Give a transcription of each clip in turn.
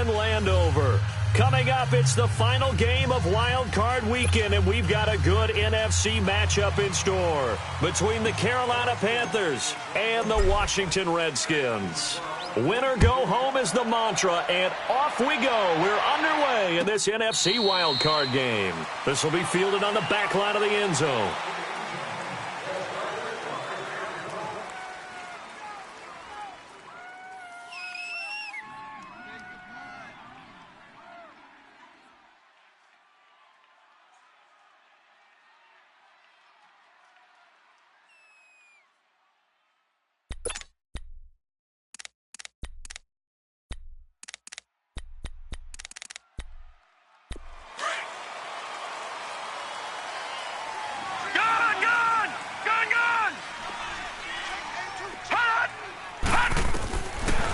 in Landover. Coming up, it's the final game of Wild Card Weekend, and we've got a good NFC matchup in store between the Carolina Panthers and the Washington Redskins. Win or go home is the mantra, and off we go. We're underway in this NFC Wild Card game. This will be fielded on the back line of the end zone.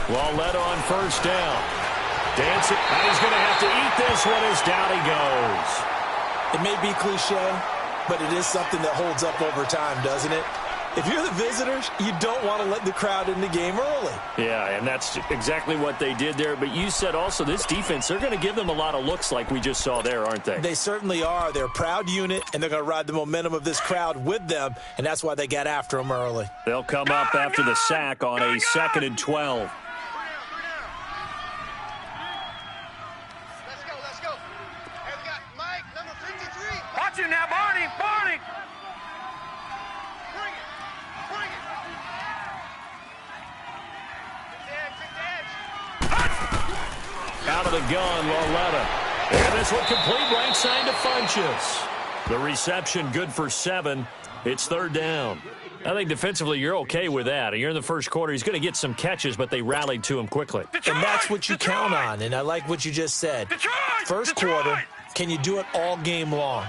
Well led on first down. Dancing. And he's going to have to eat this one as down he goes. It may be cliche, but it is something that holds up over time, doesn't it? If you're the visitors, you don't want to let the crowd in the game early. Yeah, and that's exactly what they did there. But you said also this defense, they're going to give them a lot of looks like we just saw there, aren't they? They certainly are. They're a proud unit, and they're going to ride the momentum of this crowd with them, and that's why they got after them early. They'll come up after the sack on a 2nd and 12. Out of the gun, Loletta. And this one complete right side to Funchess. The reception good for 7. It's 3rd down. I think defensively you're okay with that. You're in the first quarter. He's going to get some catches, but they rallied to him quickly. And that's what you count on, and I like what you just said. First quarter, can you do it all game long?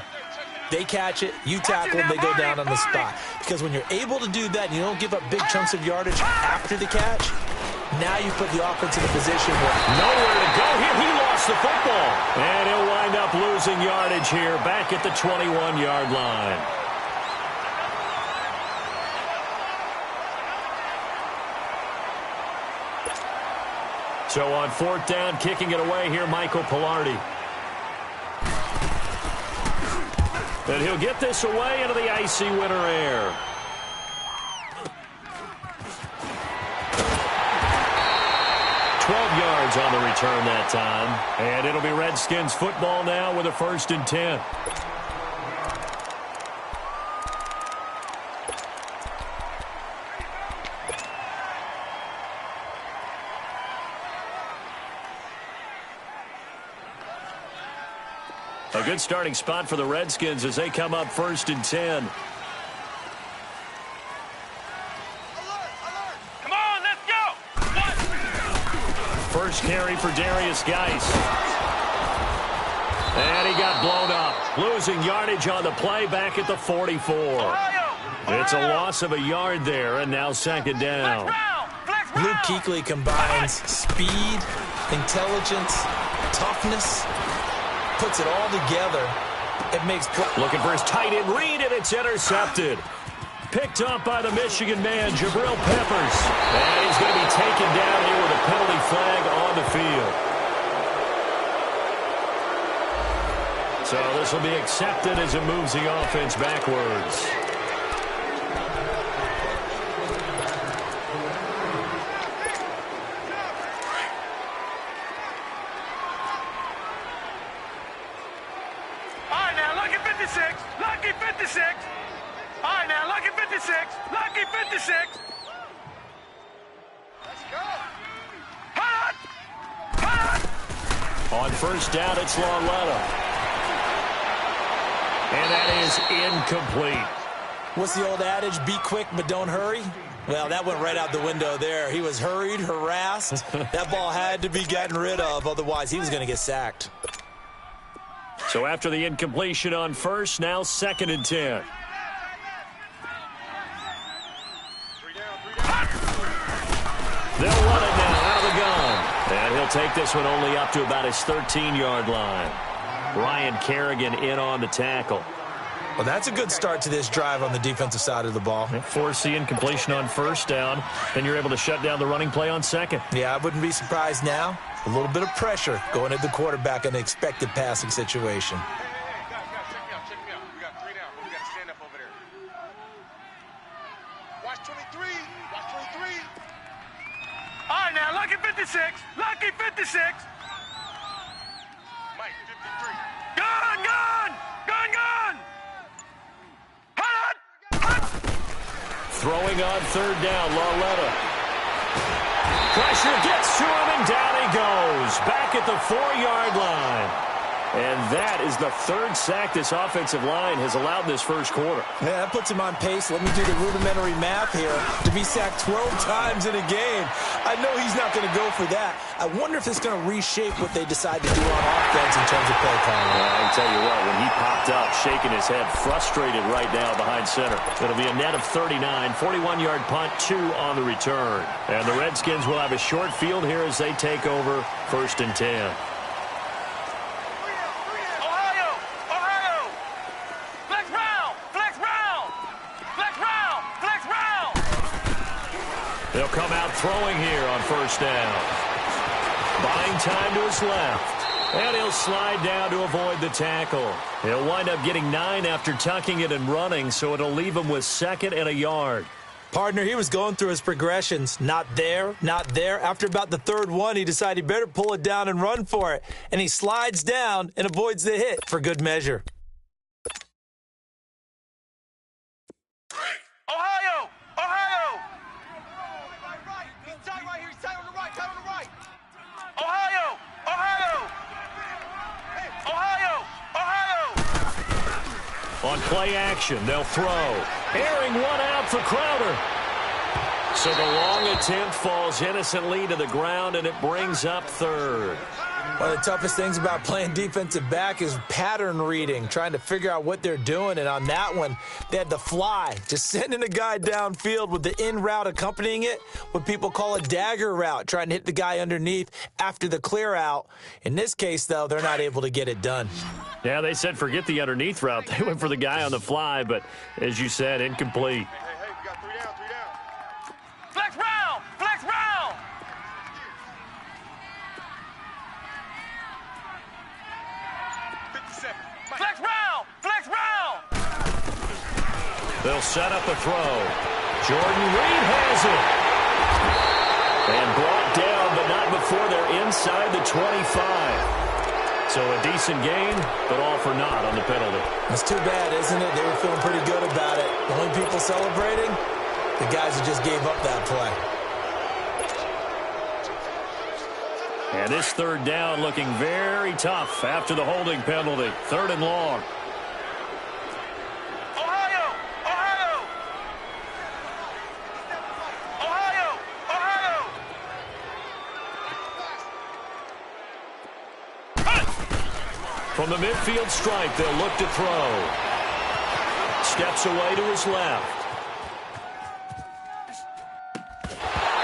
They catch it, you tackle them, they go down on the spot. Because when you're able to do that and you don't give up big chunks of yardage after the catch, now you put the offense in a position where nowhere to go here. He lost the football. And he'll wind up losing yardage here back at the 21-yard line. So on 4th down, kicking it away here, Michael Pilardi. And he'll get this away into the icy winter air. Yards on the return that time. And it'll be Redskins football now with a 1st and 10. A good starting spot for the Redskins as they come up 1st and 10. First carry for Darius Geis. And he got blown up. Losing yardage on the play back at the 44. It's a loss of a yard there, and now 2nd down. Luke Kuechly combines speed, intelligence, toughness, puts it all together. It makes looking for his tight end read, and it's intercepted. Picked up by the Michigan man, Jabril Peppers. And he's going to be taken down here with a penalty flag on the field. So this will be accepted as it moves the offense backwards. All right, now, lucky 56. Lucky 56. All right, now, lucky 56. Lucky 56. Let's go. Hot! Hot! On 1st down, it's Loletta. And that is incomplete. What's the old adage? Be quick, but don't hurry? Well, that went right out the window there. He was hurried, harassed. That ball had to be gotten rid of, otherwise he was going to get sacked. So after the incompletion on 1st, now 2nd and 10. They'll run it now out of the gun. And he'll take this one only up to about his 13-yard line. Ryan Kerrigan in on the tackle. Well, that's a good start to this drive on the defensive side of the ball. Force the incompletion on 1st down. Then you're able to shut down the running play on 2nd. Yeah, I wouldn't be surprised now A little bit of pressure going at the quarterback in an expected passing situation. Guys, check me out. We got 3 down, but we got to stand up over there. Watch 23. Watch 23. All right, now, lucky 56. Lucky 56. Mike, 53. Gun, gun! Gun, gun! Hut! Hut! Throwing on 3rd down, Lauletta. Pressure gets to him, and down he goes. Back at the 4-yard line. And that is the 3rd sack this offensive line has allowed in this first quarter. Yeah, that puts him on pace. Let me do the rudimentary math here. To be sacked 12 times in a game. I know he's not going to go for that. I wonder if it's going to reshape what they decide to do on offense in terms of play calling. Well, I can tell you what, when he popped up, shaking his head, frustrated right now behind center. It'll be a net of 39, 41-yard punt, 2 on the return. And the Redskins will have a short field here as they take over 1st and 10. They'll come out throwing here on 1st down. Buying time to his left. And he'll slide down to avoid the tackle. He'll wind up getting 9 after tucking it and running, so it'll leave him with 2nd and a yard. Partner, he was going through his progressions. Not there, not there. After about the 3rd one, he decided he better pull it down and run for it. And he slides down and avoids the hit for good measure. Ohio! Ohio! He's tight right here. He's tight on the right. Tight on the right. Ohio! Ohio! Ohio! Ohio! On play action, they'll throw. Airing one out for Crowder. So the long attempt falls innocently to the ground, and it brings up 3rd. One of the toughest things about playing defensive back is pattern reading, trying to figure out what they're doing. And on that one, they had the fly, just sending a guy downfield with the in route accompanying it, what people call a dagger route, trying to hit the guy underneath after the clear out. In this case, though, they're not able to get it done. Yeah, they said forget the underneath route. They went for the guy on the fly, but as you said, incomplete. Hey, we got 3 down, 3 down. Flex round! Flex round! Flex round! Flex round! They'll set up a throw. Jordan Reed has it. And brought down, but not before they're inside the 25. So a decent gain, but all for naught on the penalty. It's too bad, isn't it? They were feeling pretty good about it. The only people celebrating, the guys who just gave up that play. And this 3rd down looking very tough after the holding penalty. 3rd and long. Ohio! Ohio! Ohio! Ohio! From the midfield stripe, they'll look to throw. Steps away to his left.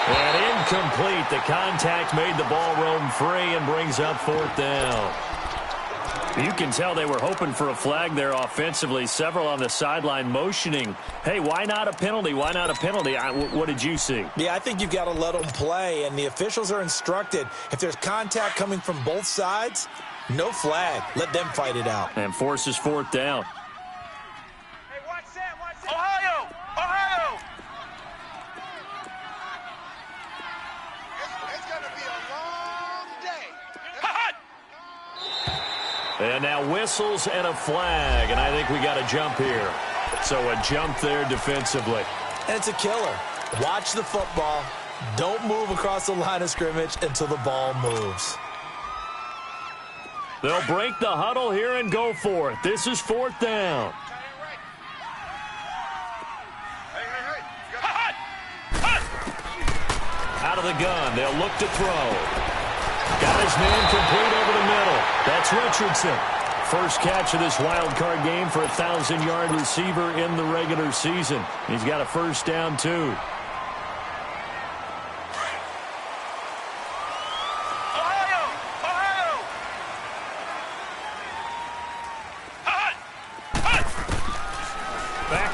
And incomplete. The contact made the ball roam free and brings up 4th down. You can tell they were hoping for a flag there offensively. Several on the sideline motioning, hey, why not a penalty? Why not a penalty? What did you see? Yeah, I think you've got to let them play, and the officials are instructed. If there's contact coming from both sides, no flag. Let them fight it out. And forces 4th down. Hey, watch that, watch that. Ohio! Ohio! It's going to be a long day. And now whistles and a flag, and I think we got a jump here. So a jump there defensively. And it's a killer. Watch the football. Don't move across the line of scrimmage until the ball moves. They'll break the huddle here and go for it. This is 4th down. Out of the gun, they'll look to throw. Got his man complete over the middle. That's Richardson. First catch of this wild card game for a 1,000-yard receiver in the regular season. He's got a 1st down, too.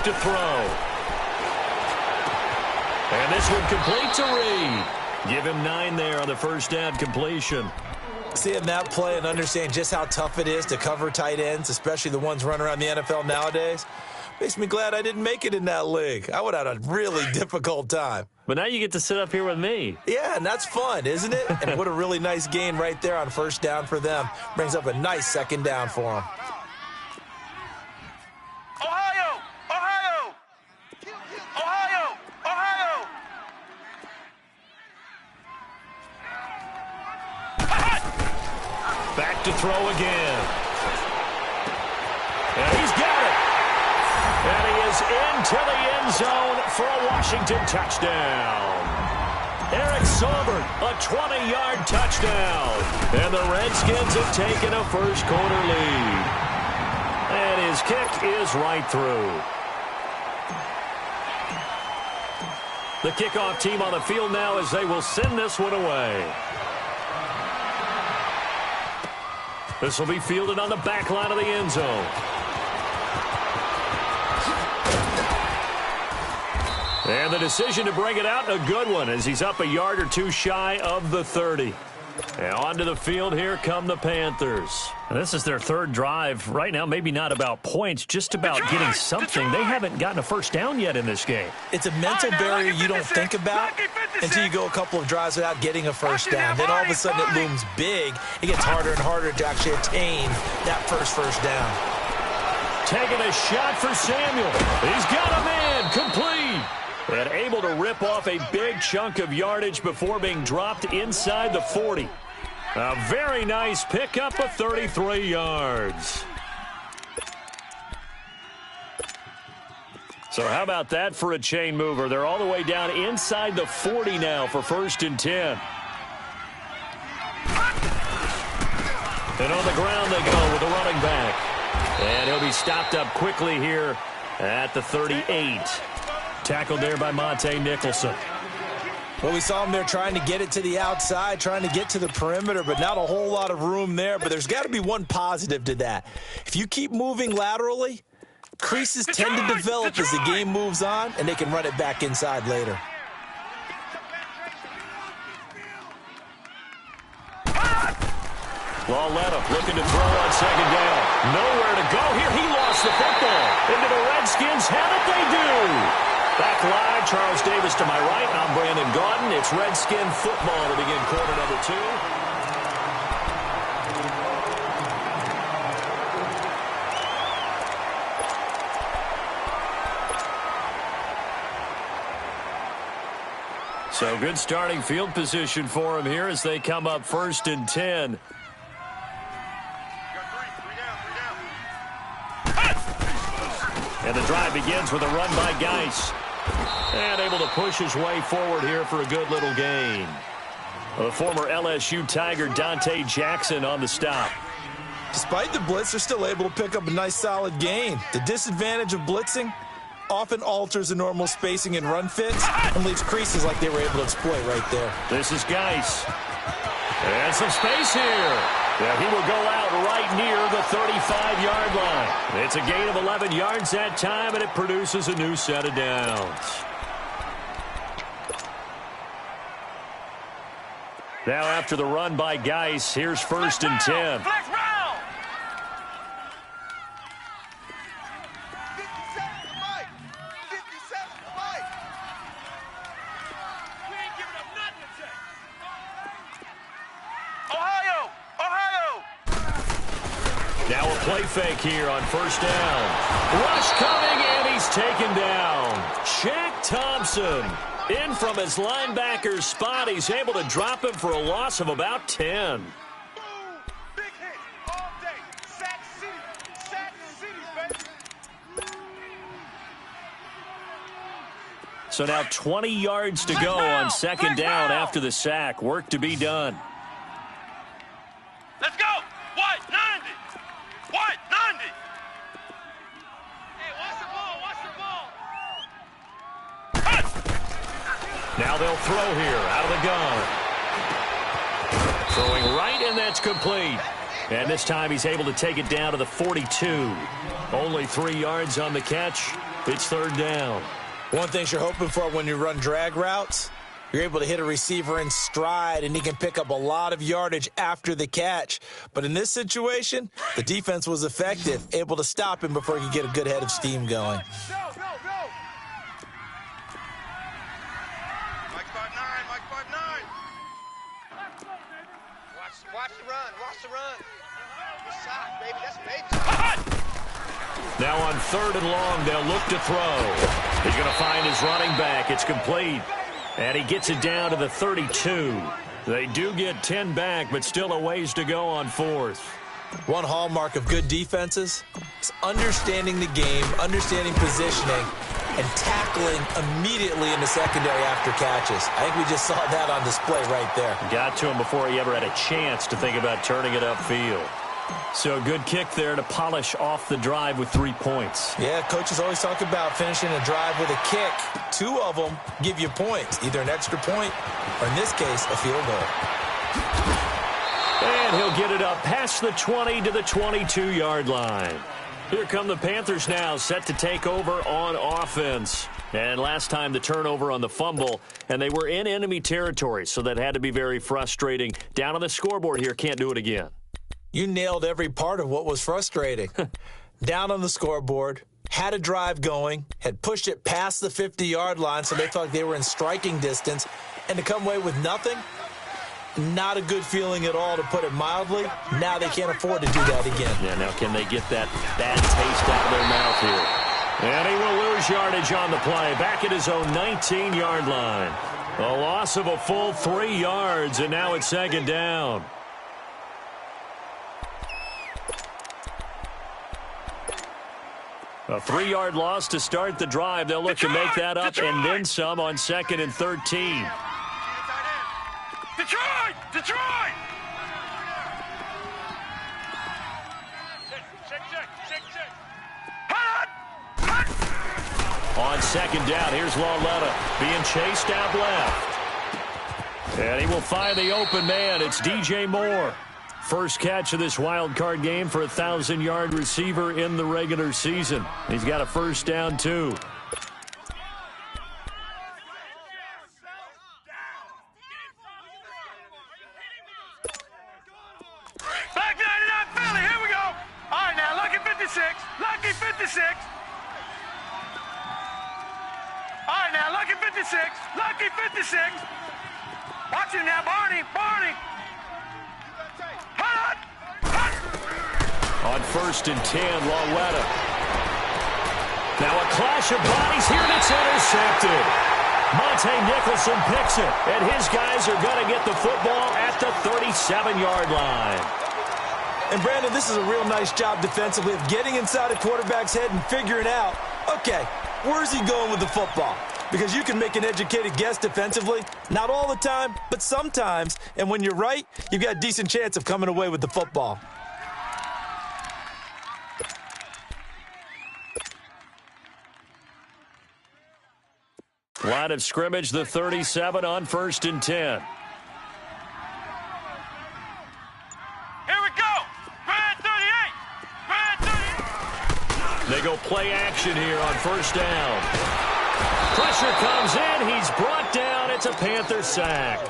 To throw. And this one complete to Reed. Give him 9 there on the first down completion. Seeing that play and understanding just how tough it is to cover tight ends, especially the ones running around the NFL nowadays, makes me glad I didn't make it in that league. I would have had a really difficult time. But now you get to sit up here with me. Yeah, and that's fun, isn't it? And what a really nice gain right there on first down for them. Brings up a nice second down for them. Ohio! Ohio! Ohio! Ohio! Back to throw again. And he's got it. And he is into the end zone for a Washington touchdown. Eric Saubert, a 20-yard touchdown. And the Redskins have taken a first-quarter lead. And his kick is right through. The kickoff team on the field now as they will send this one away. This will be fielded on the back line of the end zone. And the decision to bring it out, a good one, as he's up a yard or two shy of the 30. And onto the field, here come the Panthers. And this is their third drive. Right now, maybe not about points, just about getting something. They haven't gotten a first down yet in this game. It's a mental barrier you don't think about until you go a couple of drives without getting a first down. Then all of a sudden it looms big. It gets harder and harder to actually attain that first down. Taking a shot for Samuel. He's got a man, complete. And able to rip off a big chunk of yardage before being dropped inside the 40. A very nice pickup of 33 yards. So how about that for a chain mover? They're all the way down inside the 40 now for 1st and 10. And on the ground they go with the running back. And he'll be stopped up quickly here at the 38. Tackled there by Monte Nicholson. Well, we saw him there trying to get it to the outside, trying to get to the perimeter, but not a whole lot of room there. But there's got to be one positive to that. If you keep moving laterally, creases tend to develop as the game moves on, and they can run it back inside later. Lauletta looking to throw on second down. Nowhere to go here. He lost the football. Into the Redskins. Have it they do. Back live, Charles Davis to my right. I'm Brandon Gaudin. It's Redskin football to begin quarter number 2. So good starting field position for him here as they come up 1st and 10. And the drive begins with a run by Geis. And able to push his way forward here for a good little gain. The former LSU Tiger Dante Jackson on the stop. Despite the blitz, they're still able to pick up a nice solid gain. The disadvantage of blitzing often alters the normal spacing and run fits and leaves creases like they were able to exploit right there. This is Geis. And some space here. Yeah, he will go out right near the 35-yard line. It's a gain of 11 yards that time, and it produces a new set of downs. Now after the run by Geis, here's 1st and 10. Now a play fake here on 1st down. Rush coming, and he's taken down. Shaq Thompson in from his linebacker's spot. He's able to drop him for a loss of about 10. Big hit all day. Sack City, baby. So now 20 yards to go on 2nd down after the sack. Work to be done. Let's go. What? 90. What? 90. Hey, watch the ball. Now they'll throw here out of the gun. Throwing right, and that's complete. And this time he's able to take it down to the 42. Only 3 yards on the catch. It's 3rd down. One thing you're hoping for when you run drag routes You're able to hit a receiver in stride, and he can pick up a lot of yardage after the catch. But in this situation, the defense was effective, able to stop him before he could get a good head of steam going. Go. Mike 5'9". Watch the run. Good shot, baby. That's baby. Now on 3rd and long, they'll look to throw. He's going to find his running back. It's complete. And he gets it down to the 32. They do get 10 back, but still a ways to go on 4th. One hallmark of good defenses is understanding the game, understanding positioning, and tackling immediately in the secondary after catches. I think we just saw that on display right there. Got to him before he ever had a chance to think about turning it upfield. So a good kick there to polish off the drive with 3 points. Yeah, coaches always talk about finishing a drive with a kick. 2 of them give you points, either an extra point or, in this case, a field goal. And he'll get it up past the 20 to the 22-yard line. Here come the Panthers now, set to take over on offense. And last time the turnover on the fumble, and they were in enemy territory, so that had to be very frustrating. Down on the scoreboard here, can't do it again. You nailed every part of what was frustrating. Down on the scoreboard, had a drive going, had pushed it past the 50-yard line so they felt like they were in striking distance, and to come away with nothing, not a good feeling at all, to put it mildly. Now they can't afford to do that again. Yeah, now can they get that bad taste out of their mouth here? And he will lose yardage on the play, back at his own 19-yard line. A loss of a full 3 yards, and now it's 2nd down. A 3-yard loss to start the drive. They'll look to make that up and then some on 2nd and 13. Detroit! On 2nd down, here's Lauletta being chased out left. And he will find the open man. It's DJ Moore. First catch of this wild card game for a 1,000-yard receiver in the regular season. He's got a first down, too. Back 99 Philly, here we go. All right, now, lucky 56. Lucky 56. All right, now, lucky 56. Lucky 56. Watch him now, Barney. On 1st and 10, Lauletta. Now a clash of bodies here, and it's intercepted. Monte Nicholson picks it, and his guys are going to get the football at the 37-yard line. And, Brandon, this is a real nice job defensively of getting inside a quarterback's head and figuring out, okay, where's he going with the football? Because you can make an educated guess defensively, not all the time, but sometimes. And when you're right, you've got a decent chance of coming away with the football. Line of scrimmage, the 37 on 1st and 10. Here we go. Red 38. They go play action here on 1st down. Pressure comes in. He's brought down. It's a Panther sack.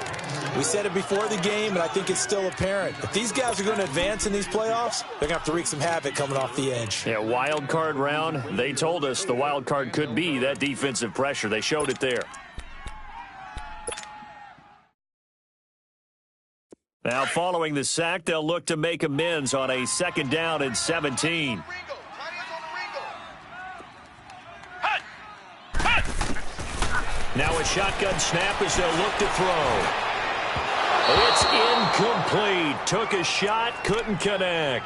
We said it before the game, and I think it's still apparent. If these guys are going to advance in these playoffs, they're going to have to wreak some havoc coming off the edge. Yeah, wild card round. They told us the wild card could be that defensive pressure. They showed it there. Now, following the sack, they'll look to make amends on a 2nd down and 17. Now a shotgun snap as they'll look to throw. It's incomplete. Took a shot, couldn't connect.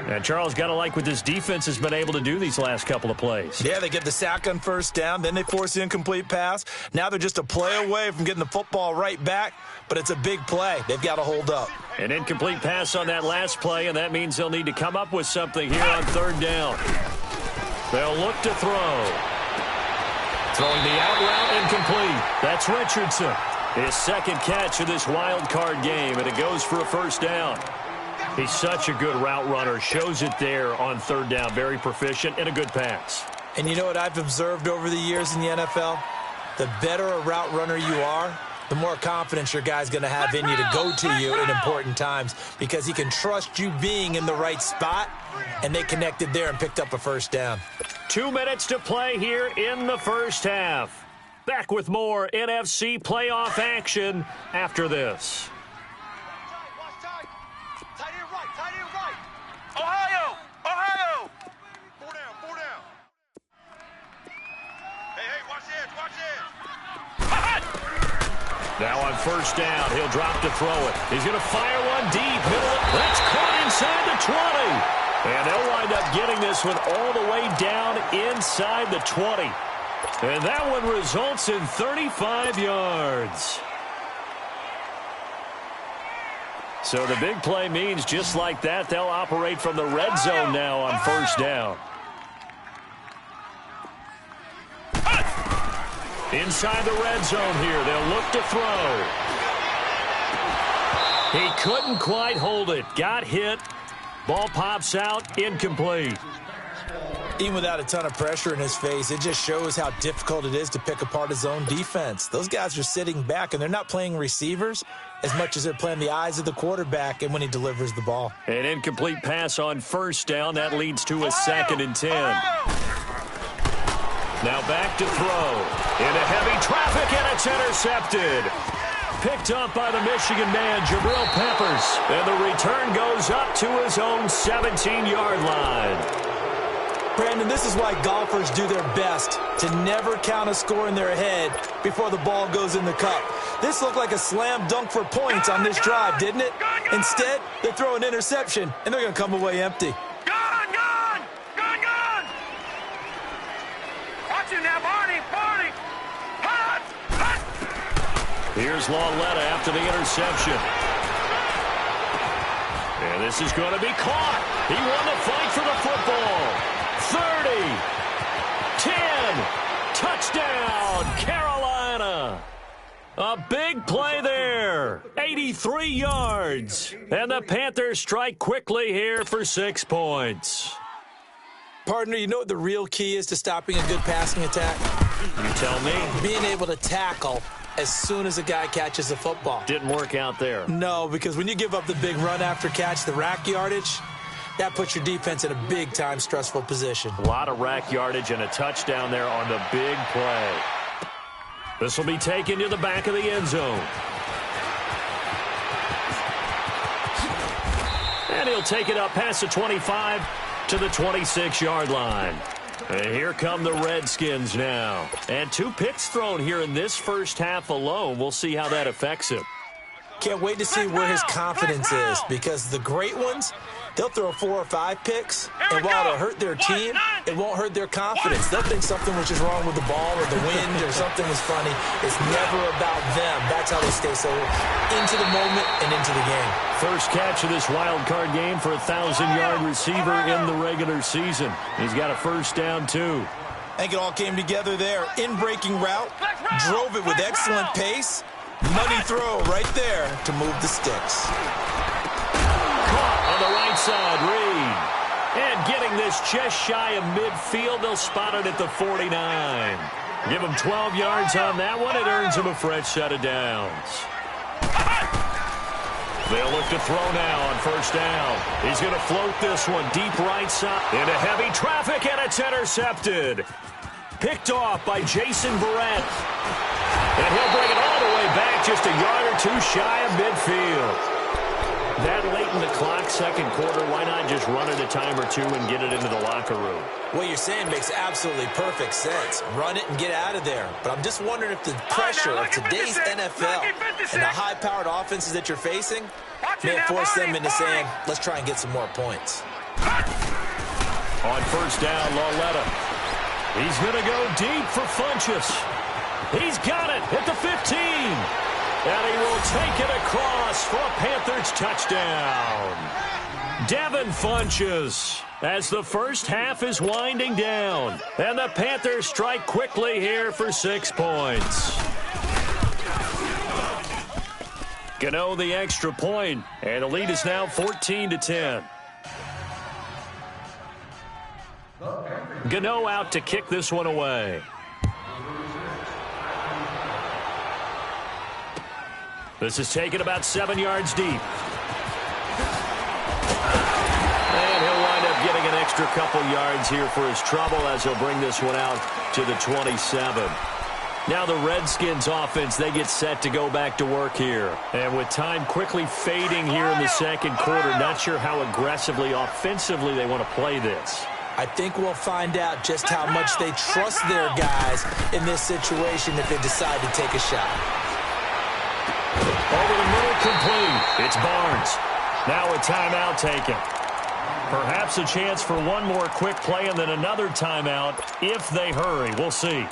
And Charles, got to like what this defense has been able to do these last couple of plays. Yeah, they get the sack on 1st down, then they force the incomplete pass. Now they're just a play away from getting the football right back, but it's a big play. They've got to hold up. An incomplete pass on that last play, and that means they'll need to come up with something here on 3rd down. They'll look to throw. Throwing the out route, incomplete. That's Richardson. His 2nd catch of this wild card game, and it goes for a 1st down. He's such a good route runner. Shows it there on 3rd down. Very proficient and a good pass. And you know what I've observed over the years in the NFL? The better a route runner you are, the more confidence your guy's going to have in you to go to you in important times because he can trust you being in the right spot, and they connected there and picked up a first down. 2 minutes to play here in the first half. Back with more NFC playoff action after this. Ohio! Ohio! 4 down, 4 down. Hey, watch this, watch this. Now on first down, he'll drop to throw it. He's going to fire one deep, middle. That's caught inside the 20. And they'll wind up getting this one all the way down inside the 20. And that one results in 35 yards. So the big play means just like that, they'll operate from the red zone now on first down. Inside the red zone here, they'll look to throw. He couldn't quite hold it. Got hit. Ball pops out, incomplete. Even without a ton of pressure in his face, it just shows how difficult it is to pick apart his own defense. Those guys are sitting back, and they're not playing receivers as much as they're playing the eyes of the quarterback and when he delivers the ball. An incomplete pass on first down. That leads to a 2nd and 10. Now back to throw. Into heavy traffic, and it's intercepted. Picked up by the Michigan man, Jabril Peppers. And the return goes up to his own 17-yard line. Brandon, this is why golfers do their best to never count a score in their head before the ball goes in the cup. This looked like a slam dunk for points on this drive, didn't it? Instead, they throw an interception, and they're going to come away empty. Watch it now, Barney. Hut. Here's Lauletta after the interception. And this is going to be caught. He won the fight for the football. 30, 10, touchdown, Carolina. A big play there, 83 yards. And the Panthers strike quickly here for 6 points. Partner, you know what the real key is to stopping a good passing attack? You tell me. Being able to tackle as soon as a guy catches the football. Didn't work out there. No, because when you give up the big run after catch, the rack yardage, that puts your defense in a big-time stressful position. A lot of rack yardage and a touchdown there on the big play. This will be taken to the back of the end zone. And he'll take it up past the 25 to the 26-yard line. And here come the Redskins now. And 2 picks thrown here in this first half alone. We'll see how that affects him. Can't wait to see where his confidence is, because the great ones, they'll throw 4 or 5 picks, and while it'll hurt their team, it won't hurt their confidence. They'll think something was just wrong with the ball or the wind or something was funny. It's never about them. That's how they stay so into the moment and into the game. First catch of this wild card game for a 1,000-yard receiver in the regular season. He's got a first down, too. I think it all came together there. In-breaking route, drove it with excellent pace. Money throw right there to move the sticks. Caught on the right side, Reed. And getting this just shy of midfield, they'll spot it at the 49. Give him 12 yards on that one. It earns him a fresh set of downs. They'll look to throw now on first down. He's going to float this one deep right side. Into heavy traffic, and it's intercepted. Picked off by Jason Barrett. And he'll bring it all the way back, just a yard or 2 shy of midfield. That late in the clock, second quarter, why not just run it a time or 2 and get it into the locker room? What you're saying makes absolutely perfect sense. Run it and get out of there. But I'm just wondering if the pressure of today's NFL and the high-powered offenses that you're facing may force them into saying, let's try and get some more points. On first down, Lauletta. He's going to go deep for Funchess. He's got it at the 15. And he will take it across for a Panthers touchdown. Devin Funchess, as the first half is winding down. And the Panthers strike quickly here for 6 points. Gano the extra point, and the lead is now 14-10. Gano out to kick this one away. This is taken about 7 yards deep. And he'll wind up getting an extra couple yards here for his trouble as he'll bring this one out to the 27. Now the Redskins offense, they get set to go back to work here. And with time quickly fading here in the second quarter, not sure how aggressively, offensively they want to play this. I think we'll find out just how much they trust their guys in this situation if they decide to take a shot. Over the middle, complete. It's Barnes. Now a timeout taken. Perhaps a chance for one more quick play and then another timeout if they hurry. We'll see.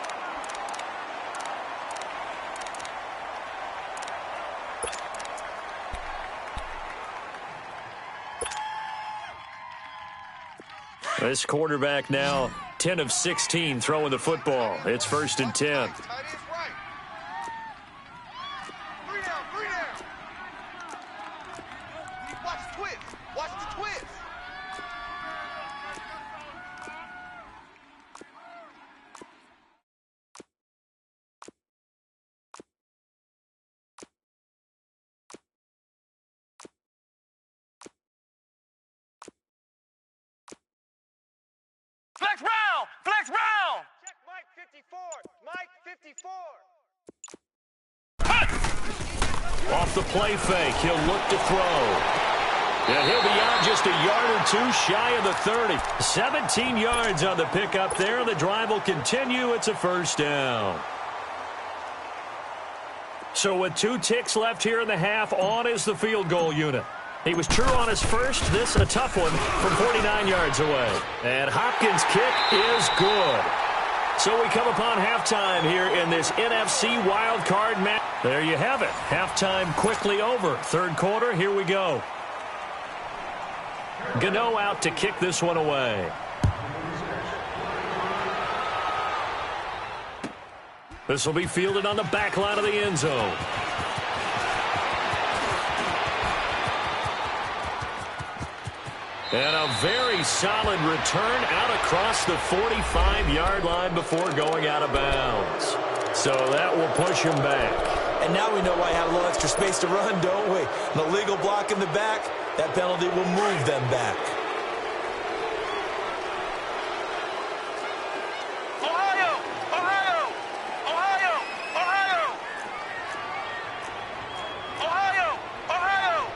This quarterback now 10 of 16 throwing the football. It's 1st and 10. Flex round! Flex round! Check Mike 54. Mike 54. Off the play fake, he'll look to throw. And he'll be out just a yard or two shy of the 30. 17 yards on the pickup there. The drive will continue. It's a 1st down. So with 2 ticks left here in the half, on is the field goal unit. He was true on his first. This a tough one from 49 yards away. And Hopkins' kick is good. So we come upon halftime here in this NFC wildcard match. There you have it. Halftime quickly over. 3rd quarter, here we go. Gano out to kick this one away. This will be fielded on the back line of the end zone. And a very solid return out across the 45-yard line before going out of bounds. So that will push him back. And now we know why he had a little extra space to run, don't we? An illegal block in the back, that penalty will move them back. Ohio! Ohio! Ohio! Ohio! Ohio! Ohio!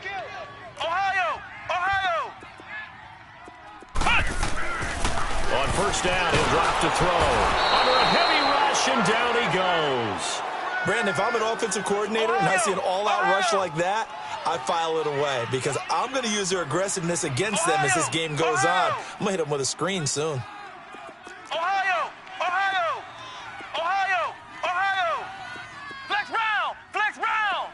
Kill! Ohio! Ohio! On 1st down, he'll drop to throw. Under a heavy rush, and down he goes. Brandon, if I'm an offensive coordinator and I see an all-out rush like that, I file it away because I'm going to use their aggressiveness against them as this game goes on. I'm going to hit them with a screen soon. Ohio! Ohio! Ohio! Ohio! Flex round! Flex round!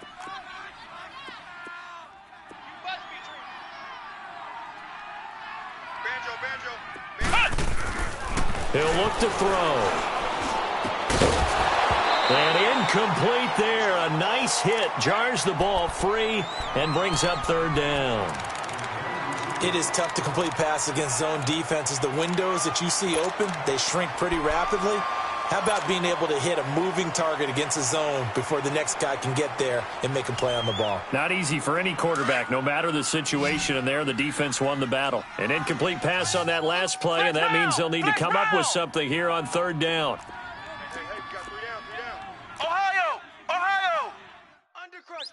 Banjo! He'll look to throw. And incomplete there. A nice hit. Jars the ball free and brings up 3rd down. It is tough to complete passes against zone defenses. The windows that you see open, they shrink pretty rapidly. How about being able to hit a moving target against a zone before the next guy can get there and make a play on the ball? Not easy for any quarterback, no matter the situation, and there the defense won the battle. An incomplete pass on that last play, and that means they'll need to come up with something here on 3rd down. Hey, we got 3 down. Ohio! Ohio! Undercrush!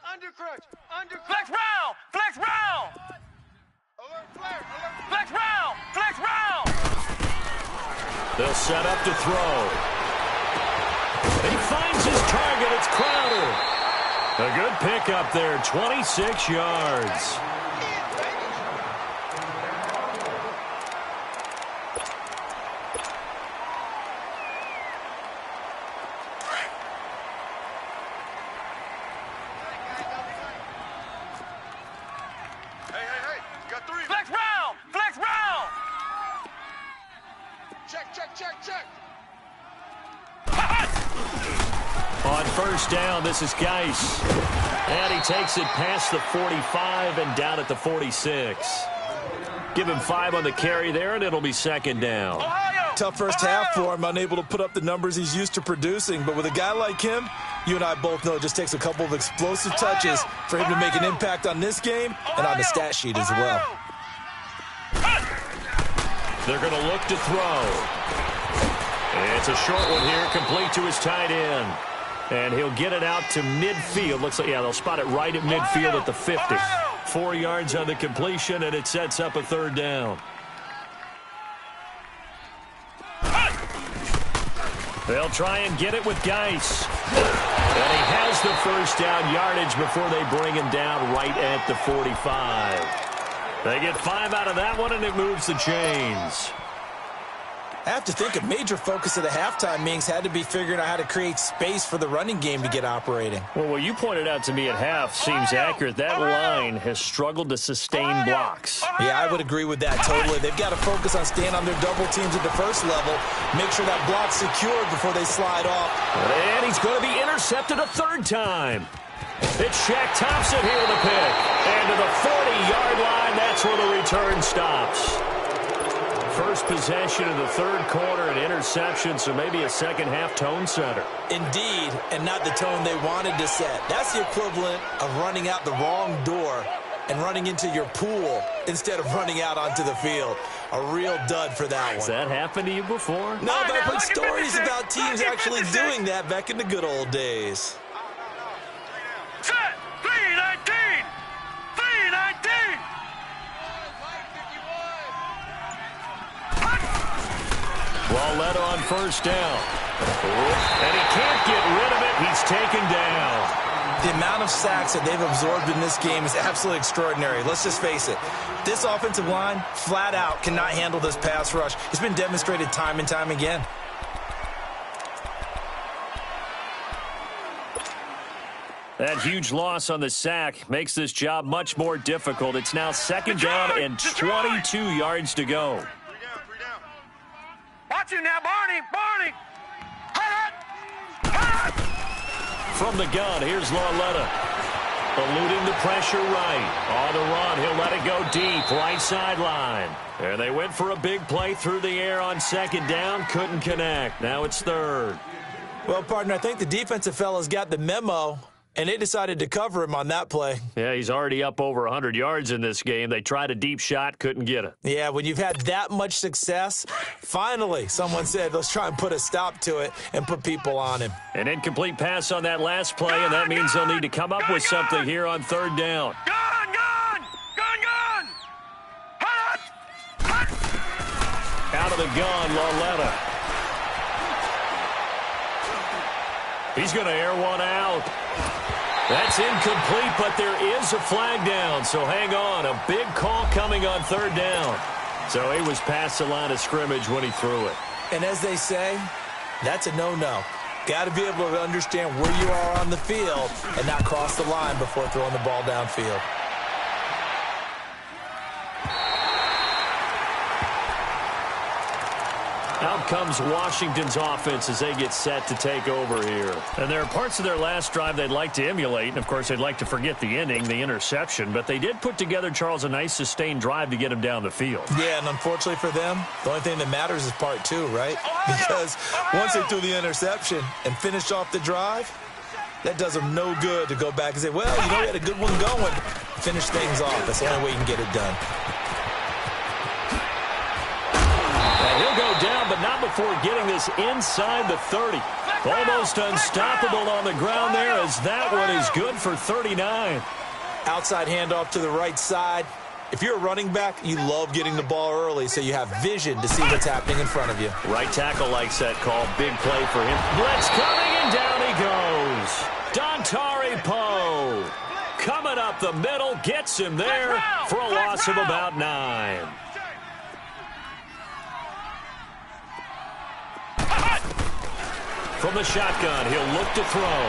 Flex round! Flex round! Alert flare! Flex round! Flex round! They'll set up to throw. He finds his target. It's Crowder. A good pickup there, 26 yards. Hey, got 3. Flex round! Flex round! Check! On 1st down, this is Geis. And he takes it past the 45 and down at the 46. Give him 5 on the carry there, and it'll be 2nd down. Ohio! tough first half for him, unable to put up the numbers he's used to producing. But with a guy like him, you and I both know it just takes a couple of explosive touches for him to make an impact on this game and on the stat sheet as well. They're going to look to throw. It's a short one here, complete to his tight end. And he'll get it out to midfield. Looks like, yeah, they'll spot it right at midfield at the 50. 4 yards on the completion, and it sets up a third down. They'll try and get it with Geis. And he has the first down yardage before they bring him down right at the 45. They get 5 out of that one, and it moves the chains. I have to think a major focus of the halftime meetings had to be figuring out how to create space for the running game to get operating. Well, what you pointed out to me at half seems accurate. That line has struggled to sustain blocks. Yeah, I would agree with that totally. They've got to focus on staying on their double teams at the first level, make sure that block's secured before they slide off. And he's going to be intercepted a third time. It's Shaq Thompson here with a pick. And to the 40-yard line, that's where the return stops. First possession of the third quarter, an interception, so maybe a second-half tone setter. Indeed, and not the tone they wanted to set. That's the equivalent of running out the wrong door and running into your pool instead of running out onto the field. A real dud for that one. Has that happened to you before? No, but I've heard stories about teams actually doing that back in the good old days. Set! 3-19! 3-19! Led on first down. And he can't get rid of it. He's taken down. The amount of sacks that they've absorbed in this game is absolutely extraordinary. Let's just face it. This offensive line, flat out, cannot handle this pass rush. It's been demonstrated time and time again. That huge loss on the sack makes this job much more difficult. It's now second down and 22 yards to go. Watch you now, Barney! Barney! From the gun, here's Lauletta. Eluding the pressure right. On the run, he'll let it go deep, right sideline. And they went for a big play through the air on second down. Couldn't connect. Now it's third. Well, partner, I think the defensive fellas got the memo, and they decided to cover him on that play. Yeah, he's already up over 100 yards in this game. They tried a deep shot, couldn't get it. Yeah, when you've had that much success, finally someone said, let's try and put a stop to it and put people on him. An incomplete pass on that last play, and that means they'll need to come up with something here on third down. Gun! Out of the gun, Lauletta. He's going to air one out. That's incomplete, but there is a flag down, so hang on. A big call coming on third down. So he was past the line of scrimmage when he threw it. And as they say, that's a no-no. Got to be able to understand where you are on the field and not cross the line before throwing the ball downfield. Out comes Washington's offense as they get set to take over here. And there are parts of their last drive they'd like to emulate. And, of course, they'd like to forget the inning, the interception. But they did put together, Charles, a nice sustained drive to get him down the field. Yeah, and unfortunately for them, the only thing that matters is part two, right? Because once they threw the interception and finished off the drive, that does them no good to go back and say, well, you know, we had a good one going. Finish things off. That's the only way you can get it done. He'll go down, but not before getting this inside the 30. Almost unstoppable on the ground there, as that one is good for 39. Outside handoff to the right side. If you're a running back, you love getting the ball early so you have vision to see what's happening in front of you. Right tackle likes that call. Big play for him. Blitz coming, and down he goes. Dontari Poe coming up the middle, gets him there for a loss of about 9. From the shotgun, he'll look to throw.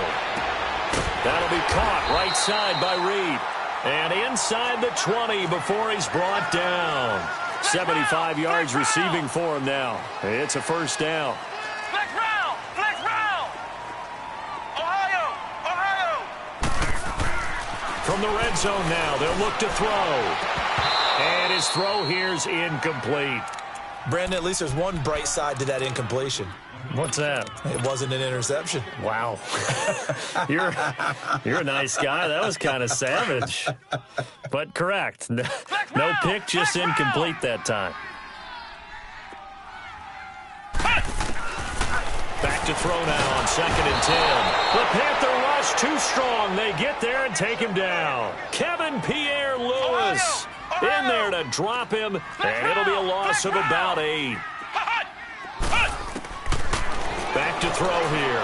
That'll be caught right side by Reed. And inside the 20 before he's brought down. 75 yards receiving for him now. It's a first down. Flex round! Flex round! Ohio! Ohio! From the red zone now, they'll look to throw. And his throw here's incomplete. Brandon, at least there's one bright side to that incompletion. What's that? It wasn't an interception. Wow. You're a nice guy. That was kind of savage. But correct. No pick, just incomplete that time. Back to throw now on 2nd and 10. The Panther rush too strong. They get there and take him down. Kevin Pierre-Louis in there to drop him, and it'll be a loss of about 8. Back to throw here.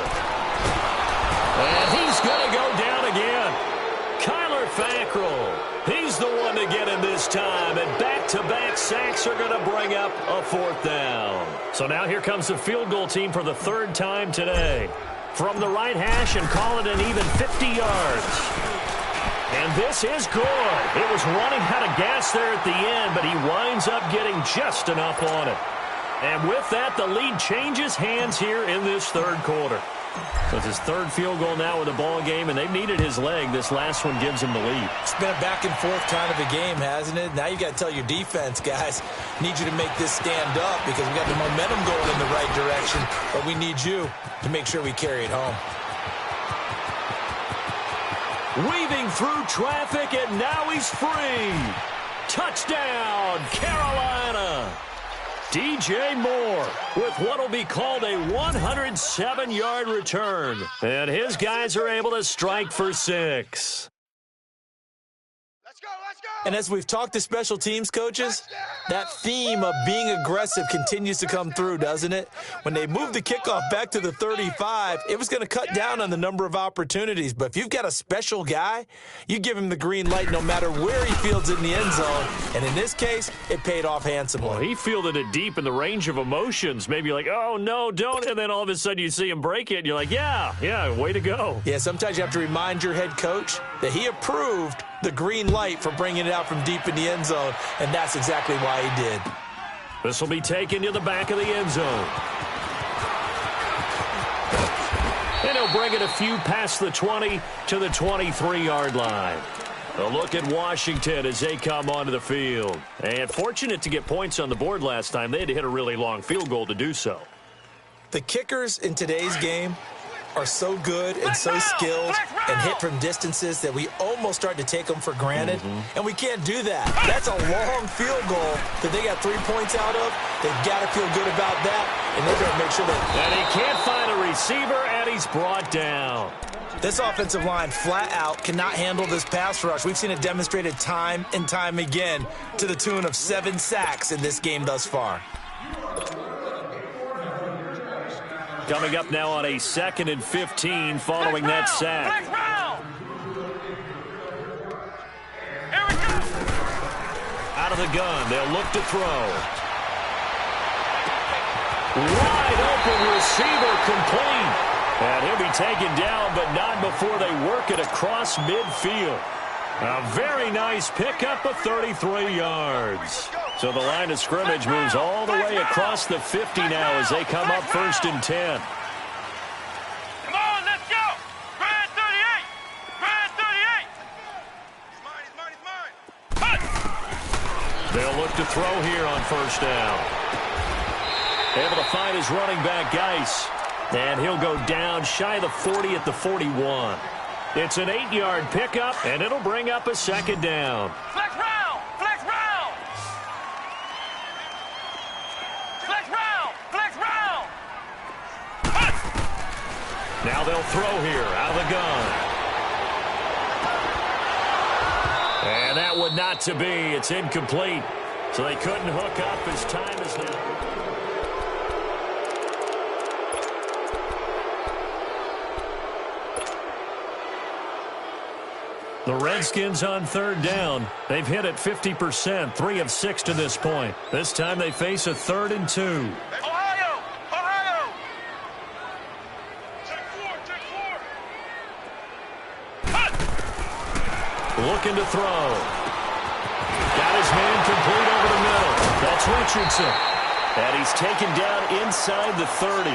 And he's going to go down again. Kyler Fackrell. He's the one to get him this time. And back-to-back sacks are going to bring up a 4th down. So now here comes the field goal team for the 3rd time today. From the right hash and call it an even 50 yards. And this is good. It was running out of gas there at the end, but he winds up getting just enough on it. And with that, the lead changes hands here in this 3rd quarter. So it's his 3rd field goal now with the ball game, and they've needed his leg. This last one gives him the lead. It's been a back-and-forth kind of a game, hasn't it? Now you got to tell your defense, guys, need you to make this stand up because we got the momentum going in the right direction, but we need you to make sure we carry it home. Weaving through traffic, and now he's free. Touchdown, Carolina. DJ Moore with what will be called a 107-yard return. And his guys are able to strike for 6. Let's go, let's go. And as we've talked to special teams coaches, that theme of being aggressive continues to come through, doesn't it? When they moved the kickoff back to the 35, it was going to cut down on the number of opportunities. But if you've got a special guy, you give him the green light no matter where he fields it in the end zone. And in this case, it paid off handsomely. Well, he fielded it deep in the range of emotions. Maybe like, oh, no, don't. And then all of a sudden you see him break it, and you're like, yeah, way to go. Yeah, sometimes you have to remind your head coach that he approved the green light for bringing it out from deep in the end zone, and that's exactly why he did. This will be taken to the back of the end zone. And he'll bring it a few past the 20 to the 23-yard line. A look at Washington as they come onto the field. And fortunate to get points on the board last time. They had to hit a really long field goal to do so. The kickers in today's game are so good and so skilled and hit from distances that we almost start to take them for granted, and we can't do that. That's a long field goal that they got 3 points out of. They've got to feel good about that, and they're going to make sure that... And he can't find a receiver, and he's brought down. This offensive line flat out cannot handle this pass rush. We've seen it demonstrated time and time again to the tune of 7 sacks in this game thus far. Coming up now on a 2nd and 15 following that sack. Out of the gun, they'll look to throw. Wide open receiver complete. And he'll be taken down, but not before they work it across midfield. A very nice pickup of 33 yards. So the line of scrimmage moves all the way across the 50 now as they come up 1st and 10. Come on, let's go. Brad 38. Brad 38. He's mine, he's mine, he's mine. They'll look to throw here on 1st down. Able to find his running back, Geis. And he'll go down shy of the 40 at the 41. It's an 8-yard pickup, and it'll bring up a 2nd down. Flex round, flex round. Flex round, flex round. Now they'll throw here out of the gun. And that would not to be. It's incomplete. So they couldn't hook up as time is now. The Redskins on 3rd down. They've hit it 50%, 3 of 6 to this point. This time they face a 3rd and 2. Ohio, Ohio. Check 4. Looking to throw. Got his man complete over the middle. That's Richardson. And he's taken down inside the 30.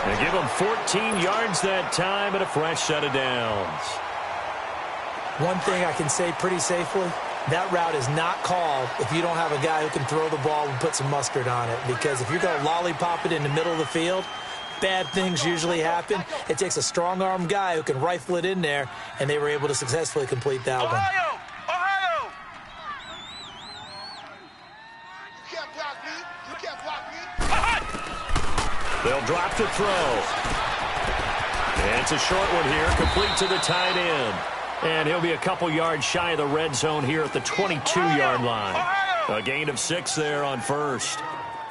They give him 14 yards that time and a fresh set of downs. One thing I can say pretty safely, that route is not called if you don't have a guy who can throw the ball and put some mustard on it. Because if you're going to lollipop it in the middle of the field, bad things usually happen. It takes a strong-arm guy who can rifle it in there, and they were able to successfully complete that one. Ohio! Ohio! You can't block me. You can't block me. They'll drop to throw. And it's a short one here, complete to the tight end. And he'll be a couple yards shy of the red zone here at the 22-yard line. A gain of 6 there on first.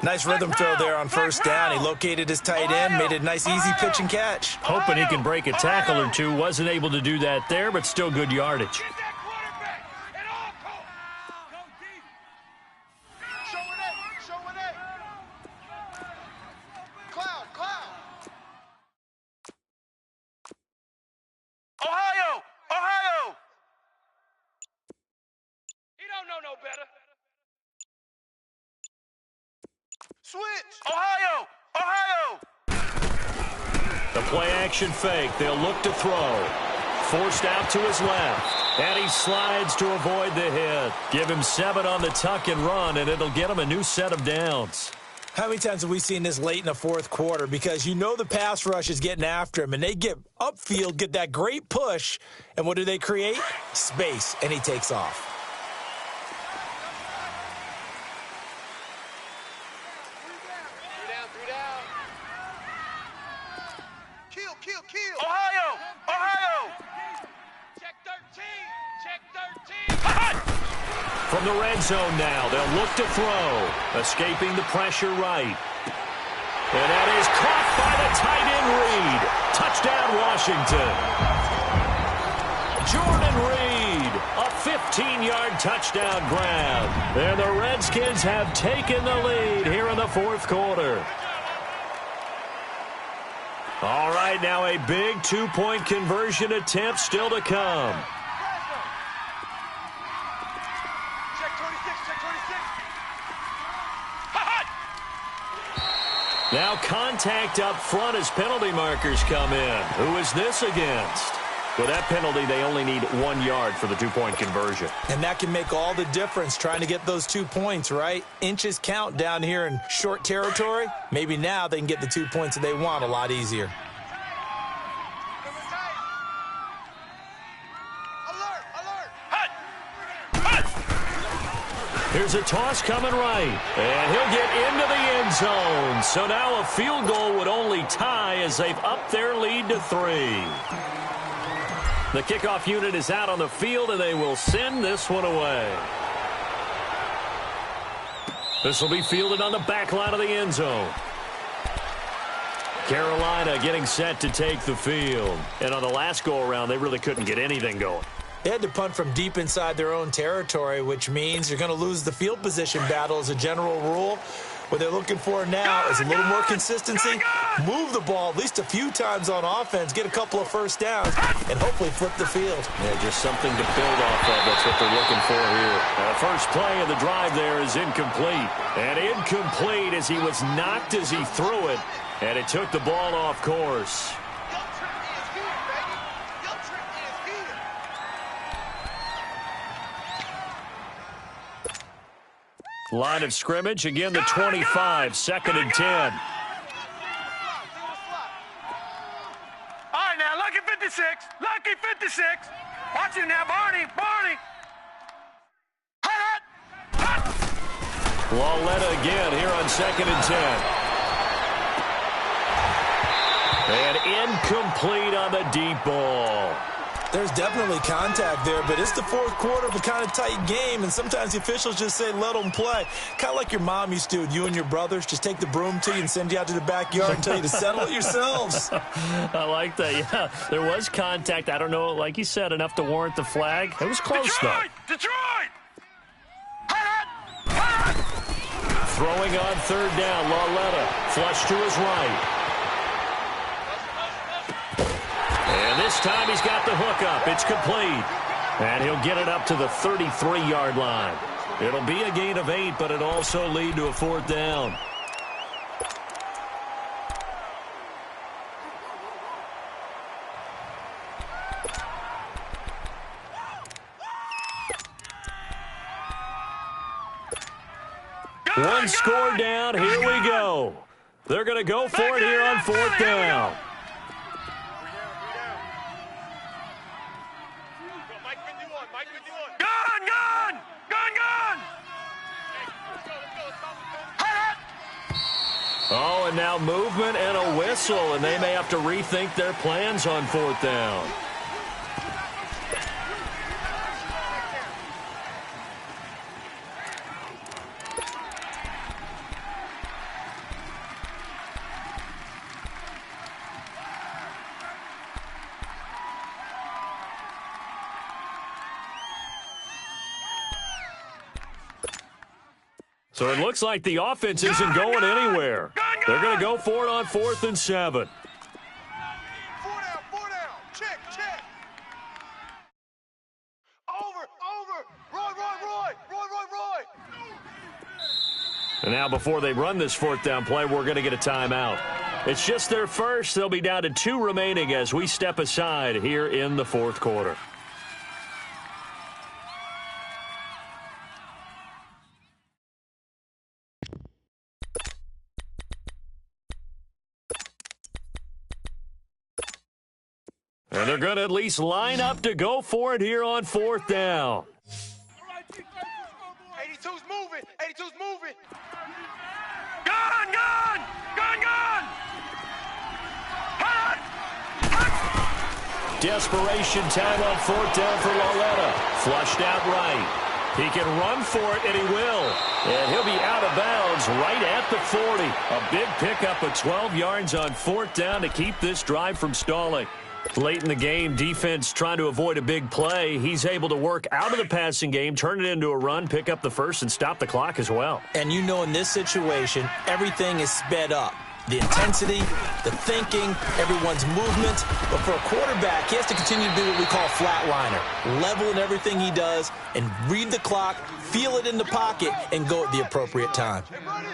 Nice rhythm throw there on first down. He located his tight end, made it a nice, easy pitch and catch. Hoping he can break a tackle or two. Wasn't able to do that there, but still good yardage. Ohio! Ohio! He don't know no better. Switch! Ohio! Ohio! The play action fake. They'll look to throw. Forced out to his left. And he slides to avoid the hit. Give him 7 on the tuck and run, and it'll get him a new set of downs. How many times have we seen this late in the fourth quarter? Because you know the pass rush is getting after him, and they get upfield, get that great push, and what do they create? Space, and he takes off. Three down. Kill. Ohio! Ohio! Check 13. Check 13. From the red zone now, they'll look to throw. Escaping the pressure right. And that is caught by the tight end Reed. Touchdown, Washington. Jordan Reed, a 15-yard touchdown grab. And the Redskins have taken the lead here in the fourth quarter. All right, now a big 2-point conversion attempt still to come. Now contact up front as penalty markers come in. Who is this against? With that penalty, they only need 1 yard for the 2-point conversion. And that can make all the difference trying to get those 2 points, right? Inches count down here in short territory. Maybe now they can get the 2 points that they want a lot easier. Here's a toss coming right, and he'll get into the end zone. So now a field goal would only tie as they've upped their lead to 3. The kickoff unit is out on the field, and they will send this one away. This will be fielded on the back line of the end zone. Carolina getting set to take the field. And on the last go-around, they really couldn't get anything going. They had to punt from deep inside their own territory, which means you're going to lose the field position battle as a general rule. What they're looking for now is a little more consistency, move the ball at least a few times on offense, get a couple of first downs, and hopefully flip the field. Yeah, just something to build off of. That's what they're looking for here. The first play of the drive there is incomplete. And incomplete as he was knocked as he threw it, and it took the ball off course. Line of scrimmage, again the 25, 2nd and 10. All right, now, lucky 56. Lucky 56. Watch him now, Barney. Lauletta again here on 2nd and 10. And incomplete on the deep ball. There's definitely contact there, but it's the fourth quarter of a kind of tight game, and sometimes the officials just say, let them play. Kind of like your mom used to with you and your brothers. Just take the broom to you and send you out to the backyard and tell you to settle it yourselves. I like that, yeah. There was contact. I don't know, like you said, enough to warrant the flag. It was close, though. Detroit! Throwing on 3rd down, Lauletta. Flush to his right. And this time he's got the hook up. It's complete. And he'll get it up to the 33-yard line. It'll be a gain of 8, but it'll also lead to a 4th down. One score down. Here we go. They're going to go for it here on 4th down. Oh, and now movement and a whistle, and they may have to rethink their plans on 4th down. So it looks like the offense isn't going anywhere. They're going to go for it on 4th and 7. 4 down. Check. Over. Roy. And now before they run this 4th down play, we're going to get a timeout. It's just their first. They'll be down to 2 remaining as we step aside here in the 4th quarter. And they're going to at least line up to go for it here on 4th down. 82's moving. Gun! Desperation time on 4th down for Lauletta. Flushed out right. He can run for it, and he will. And he'll be out of bounds right at the 40. A big pickup of 12 yards on 4th down to keep this drive from stalling. Late in the game, defense trying to avoid a big play. He's able to work out of the passing game, turn it into a run, pick up the first, and stop the clock as well. And you know in this situation, everything is sped up. The intensity, the thinking, everyone's movement. But for a quarterback, he has to continue to do what we call flatliner. Level in everything he does and read the clock, feel it in the pocket, and go at the appropriate time.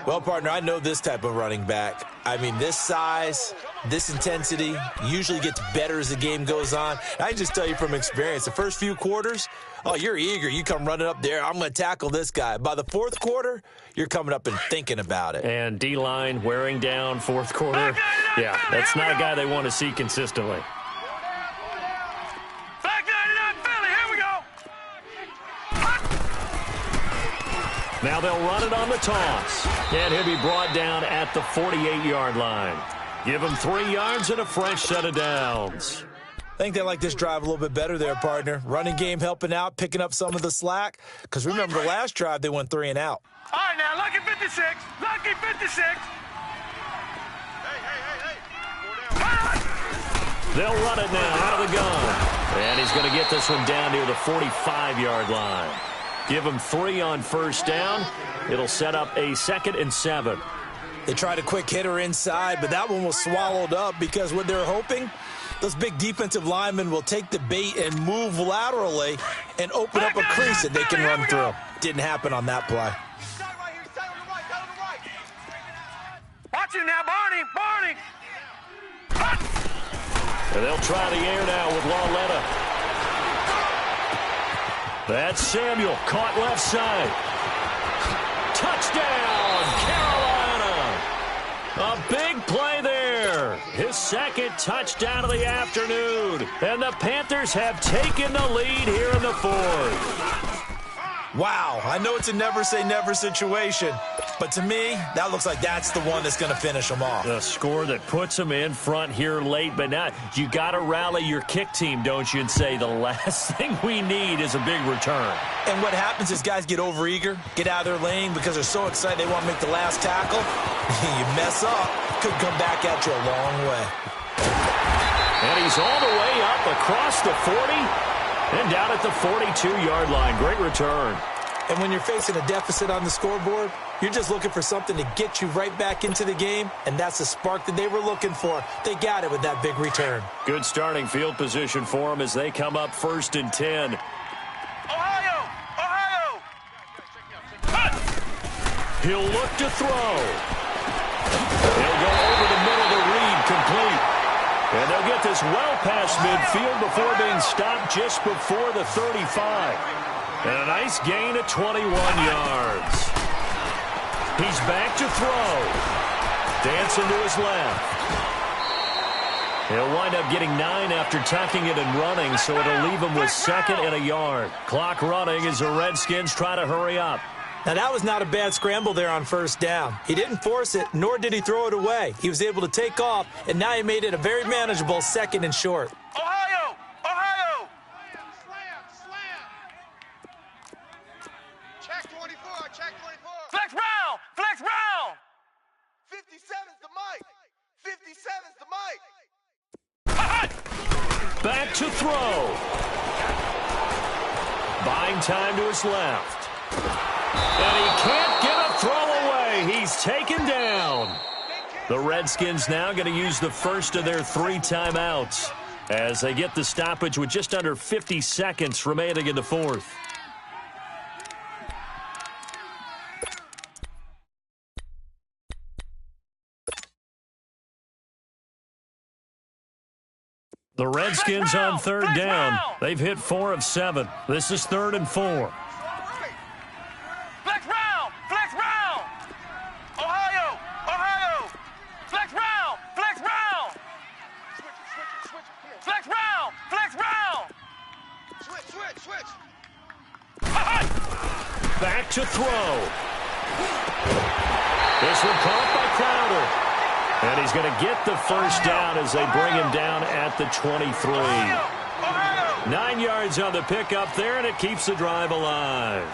Well, partner, I know this type of running back. I mean, this size, this intensity usually gets better as the game goes on. I can just tell you from experience, the first few quarters, oh, you're eager. You come running up there, I'm going to tackle this guy. By the 4th quarter, you're coming up and thinking about it. And D-line wearing down 4th quarter. Yeah, that's not a guy they want to see consistently. Now they'll run it on the toss. And he'll be brought down at the 48-yard line. Give him 3 yards and a fresh set of downs. I think they like this drive a little bit better there, partner. Running game helping out, picking up some of the slack. Because remember, the last drive, they went 3 and out. All right, now, lucky 56. Lucky 56. Hey. They'll run it now out of the gun. And he's going to get this one down near the 45-yard line. Give him 3 on 1st down. It'll set up a 2nd and 7. They tried a quick hitter inside, but that one was swallowed up because what they're hoping, those big defensive linemen will take the bait and move laterally and open up a crease that they can run through. Didn't happen on that play. Watch it now, Barney. And they'll try the air now with Lauletta. That's Samuel, caught left side. Touchdown, Carolina! A big play there. His 2nd touchdown of the afternoon. And the Panthers have taken the lead here in the 4th. Wow, I know it's a never-say-never situation, but to me, that looks like that's the one that's going to finish them off. The score that puts them in front here late, but now you got to rally your kick team, don't you, and say the last thing we need is a big return. And what happens is guys get overeager, get out of their lane because they're so excited they want to make the last tackle. You mess up, could come back at you a long way. And he's all the way up across the 40 and down at the 42-yard line. Great return. And when you're facing a deficit on the scoreboard, you're just looking for something to get you right back into the game, and that's the spark that they were looking for. They got it with that big return. Good starting field position for them as they come up 1st and 10. Ohio! He'll look to throw. He'll go over the middle to Reed, complete. And they'll get this well past midfield before being stopped just before the 35. And a nice gain of 21 yards. He's back to throw. Dancing to his left. He'll wind up getting 9 after tucking it and running, so it'll leave him with 2nd and a yard. Clock running as the Redskins try to hurry up. Now, that was not a bad scramble there on 1st down. He didn't force it, nor did he throw it away. He was able to take off, and now he made it a very manageable 2nd and short. Ohio! Ohio! Slam! Check 24, check 24. Flex round! Flex round! 57's the mic. 57's the mic. Back to throw. Buying time to his left. And he can't get a throw away. He's taken down. The Redskins now going to use the first of their 3 timeouts as they get the stoppage with just under 50 seconds remaining in the 4th. The Redskins on 3rd down. They've hit 4 of 7. This is 3rd and 4. Flex round! Flex round! Ohio! Ohio! Flex round! Flex round! Switch. Flex round! Flex round! Switch. Back to throw. This one caught by Crowder. And he's going to get the first down as they bring him down at the 23. 9 yards on the pickup there, and it keeps the drive alive.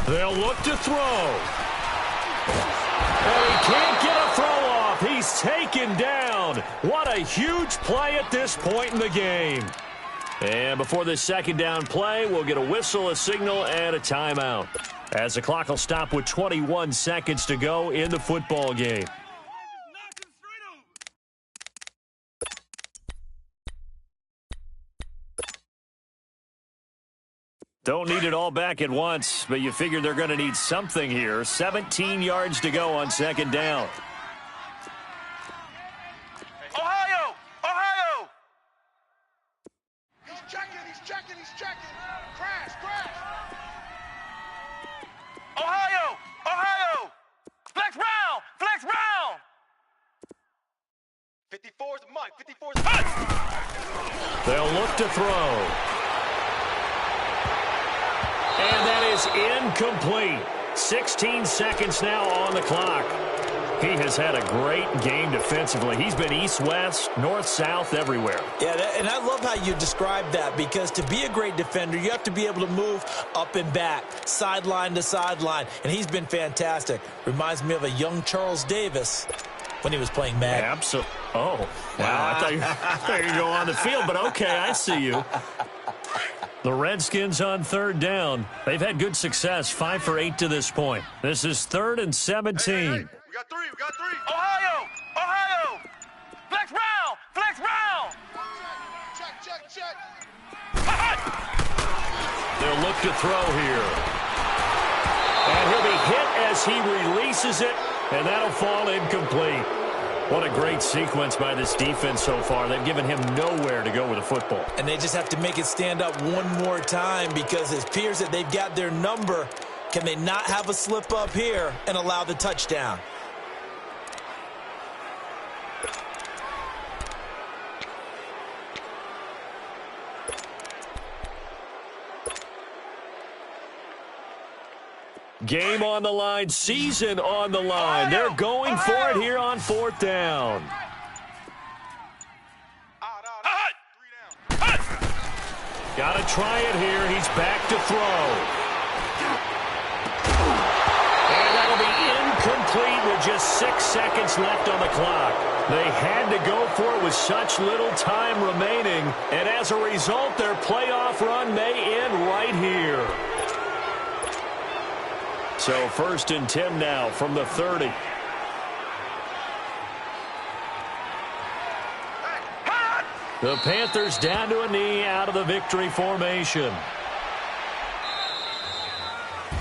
They'll look to throw. And he can't get a throw off. He's taken down. What a huge play at this point in the game. And before this 2nd down play, we'll get a whistle, a signal, and a timeout, as the clock will stop with 21 seconds to go in the football game. Don't need it all back at once, but you figure they're going to need something here. 17 yards to go on 2nd down. Ohio! Ohio! He's checking. Crash. Ohio! Ohio! Flex round! Flex round! 54's the mic. 54's the mic. They'll look to throw. And that is incomplete. 16 seconds now on the clock. He has had a great game defensively. He's been east-west, north-south, everywhere. Yeah, and I love how you describe that, because to be a great defender, you have to be able to move up and back, sideline to sideline, and he's been fantastic. Reminds me of a young Charles Davis when he was playing Madden. Absolutely. Oh, wow. I thought you were going to go on the field, but okay, I see you. The Redskins on 3rd down. They've had good success, 5 for 8 to this point. This is 3rd and 17. Hey. We got three. Ohio! Ohio! Flex round! Flex round! Check. They'll look to throw here. And he'll be hit as he releases it, and that'll fall incomplete. What a great sequence by this defense so far. They've given him nowhere to go with the football. And they just have to make it stand up one more time, because it appears that they've got their number. Can they not have a slip up here and allow the touchdown? Game on the line, season on the line. They're going for it here on 4th down. Got to try it here. He's back to throw. And that'll be incomplete with just 6 seconds left on the clock. They had to go for it with such little time remaining, and as a result, their playoff run may end right here. So 1st and 10 now from the 30. The Panthers down to a knee out of the victory formation.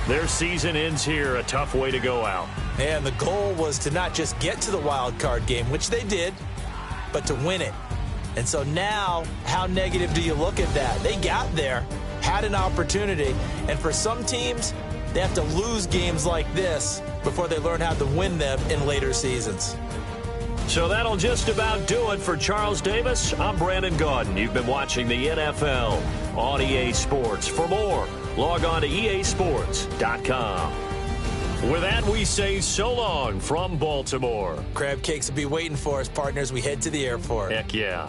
Their season ends here, a tough way to go out. And the goal was to not just get to the wild card game, which they did, but to win it. And so now, how negative do you look at that? They got there, had an opportunity, and for some teams, they have to lose games like this before they learn how to win them in later seasons. So that'll just about do it for Charles Davis. I'm Brandon Gaudin. You've been watching the NFL on EA Sports. For more, log on to easports.com. With that, we say so long from Baltimore. Crab cakes will be waiting for us, partners. We head to the airport. Heck yeah.